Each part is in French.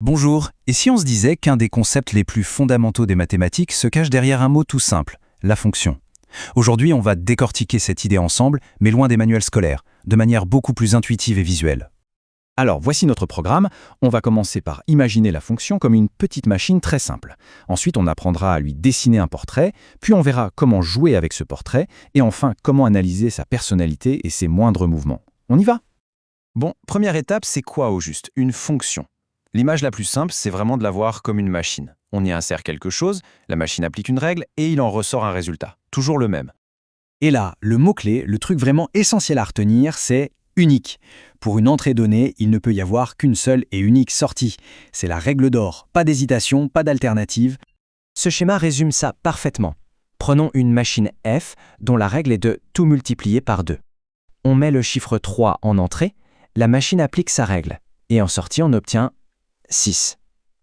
Bonjour, et si on se disait qu'un des concepts les plus fondamentaux des mathématiques se cache derrière un mot tout simple, la fonction. Aujourd'hui, on va décortiquer cette idée ensemble, mais loin des manuels scolaires, de manière beaucoup plus intuitive et visuelle. Alors, voici notre programme. On va commencer par imaginer la fonction comme une petite machine très simple. Ensuite, on apprendra à lui dessiner un portrait, puis on verra comment jouer avec ce portrait, et enfin, comment analyser sa personnalité et ses moindres mouvements. On y va? Bon, première étape, c'est quoi au juste? Une fonction. L'image la plus simple, c'est vraiment de la voir comme une machine. On y insère quelque chose, la machine applique une règle, et il en ressort un résultat. Toujours le même. Et là, le mot-clé, le truc vraiment essentiel à retenir, c'est unique. Pour une entrée donnée, il ne peut y avoir qu'une seule et unique sortie. C'est la règle d'or. Pas d'hésitation, pas d'alternative. Ce schéma résume ça parfaitement. Prenons une machine f dont la règle est de tout multiplier par 2. On met le chiffre 3 en entrée, la machine applique sa règle, et en sortie on obtient 6.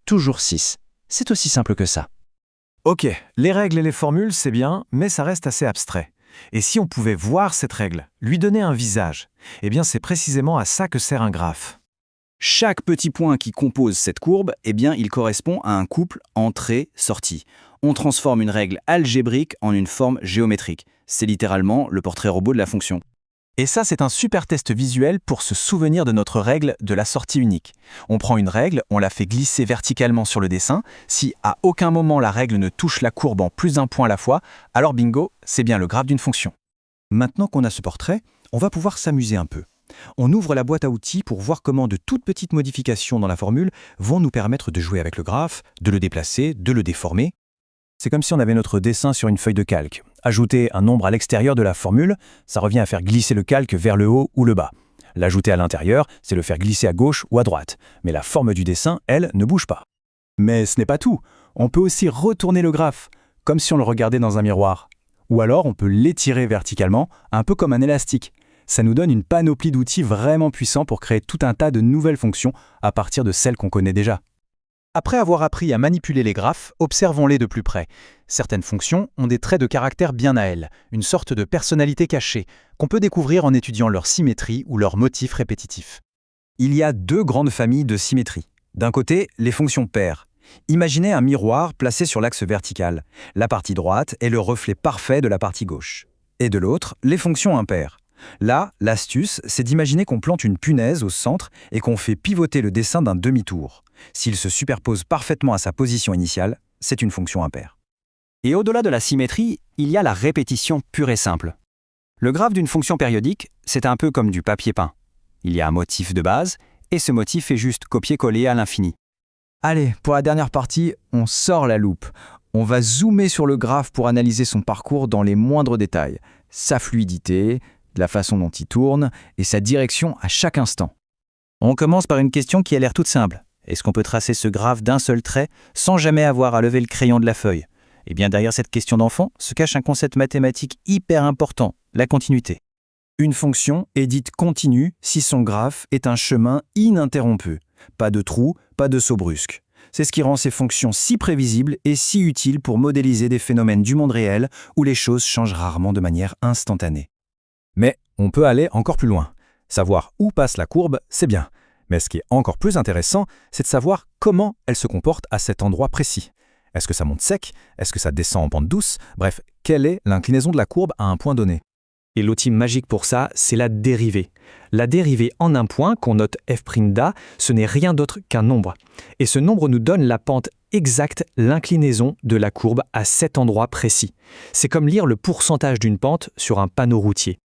Toujours 6. C'est aussi simple que ça. Ok, les règles et les formules, c'est bien, mais ça reste assez abstrait. Et si on pouvait voir cette règle, lui donner un visage, eh bien c'est précisément à ça que sert un graphe. Chaque petit point qui compose cette courbe, eh bien, il correspond à un couple entrée-sortie. On transforme une règle algébrique en une forme géométrique. C'est littéralement le portrait robot de la fonction. Et ça, c'est un super test visuel pour se souvenir de notre règle de la sortie unique. On prend une règle, on la fait glisser verticalement sur le dessin. Si à aucun moment la règle ne touche la courbe en plus d'un point à la fois, alors bingo, c'est bien le graphe d'une fonction. Maintenant qu'on a ce portrait, on va pouvoir s'amuser un peu. On ouvre la boîte à outils pour voir comment de toutes petites modifications dans la formule vont nous permettre de jouer avec le graphe, de le déplacer, de le déformer. C'est comme si on avait notre dessin sur une feuille de calque. Ajouter un nombre à l'extérieur de la formule, ça revient à faire glisser le calque vers le haut ou le bas. L'ajouter à l'intérieur, c'est le faire glisser à gauche ou à droite. Mais la forme du dessin, elle, ne bouge pas. Mais ce n'est pas tout. On peut aussi retourner le graphe, comme si on le regardait dans un miroir. Ou alors on peut l'étirer verticalement, un peu comme un élastique. Ça nous donne une panoplie d'outils vraiment puissants pour créer tout un tas de nouvelles fonctions à partir de celles qu'on connaît déjà. Après avoir appris à manipuler les graphes, observons-les de plus près. Certaines fonctions ont des traits de caractère bien à elles, une sorte de personnalité cachée, qu'on peut découvrir en étudiant leur symétrie ou leurs motifs répétitifs. Il y a deux grandes familles de symétrie. D'un côté, les fonctions paires. Imaginez un miroir placé sur l'axe vertical. La partie droite est le reflet parfait de la partie gauche. Et de l'autre, les fonctions impaires. Là, l'astuce, c'est d'imaginer qu'on plante une punaise au centre et qu'on fait pivoter le dessin d'un demi-tour. S'il se superpose parfaitement à sa position initiale, c'est une fonction impaire. Et au-delà de la symétrie, il y a la répétition pure et simple. Le graphe d'une fonction périodique, c'est un peu comme du papier peint. Il y a un motif de base, et ce motif est juste copié-collé à l'infini. Allez, pour la dernière partie, on sort la loupe. On va zoomer sur le graphe pour analyser son parcours dans les moindres détails. Sa fluidité, la façon dont il tourne et sa direction à chaque instant. On commence par une question qui a l'air toute simple. Est-ce qu'on peut tracer ce graphe d'un seul trait sans jamais avoir à lever le crayon de la feuille? Eh bien, derrière cette question d'enfant se cache un concept mathématique hyper important, la continuité. Une fonction est dite continue si son graphe est un chemin ininterrompu. Pas de trou, pas de saut brusque. C'est ce qui rend ces fonctions si prévisibles et si utiles pour modéliser des phénomènes du monde réel où les choses changent rarement de manière instantanée. Mais on peut aller encore plus loin. Savoir où passe la courbe, c'est bien. Mais ce qui est encore plus intéressant, c'est de savoir comment elle se comporte à cet endroit précis. Est-ce que ça monte sec? Est-ce que ça descend en pente douce? Bref, quelle est l'inclinaison de la courbe à un point donné? Et l'outil magique pour ça, c'est la dérivée. La dérivée en un point, qu'on note f'', ce n'est rien d'autre qu'un nombre. Et ce nombre nous donne la pente exacte, l'inclinaison de la courbe à cet endroit précis. C'est comme lire le pourcentage d'une pente sur un panneau routier.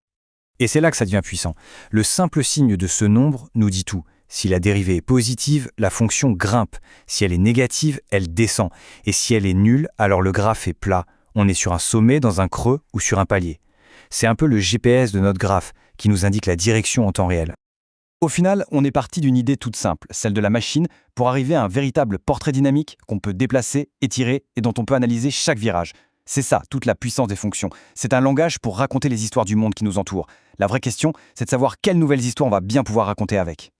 Et c'est là que ça devient puissant. Le simple signe de ce nombre nous dit tout. Si la dérivée est positive, la fonction grimpe. Si elle est négative, elle descend. Et si elle est nulle, alors le graphe est plat. On est sur un sommet, dans un creux ou sur un palier. C'est un peu le GPS de notre graphe qui nous indique la direction en temps réel. Au final, on est parti d'une idée toute simple, celle de la machine, pour arriver à un véritable portrait dynamique qu'on peut déplacer, étirer et dont on peut analyser chaque virage. C'est ça, toute la puissance des fonctions. C'est un langage pour raconter les histoires du monde qui nous entoure. La vraie question, c'est de savoir quelles nouvelles histoires on va bien pouvoir raconter avec.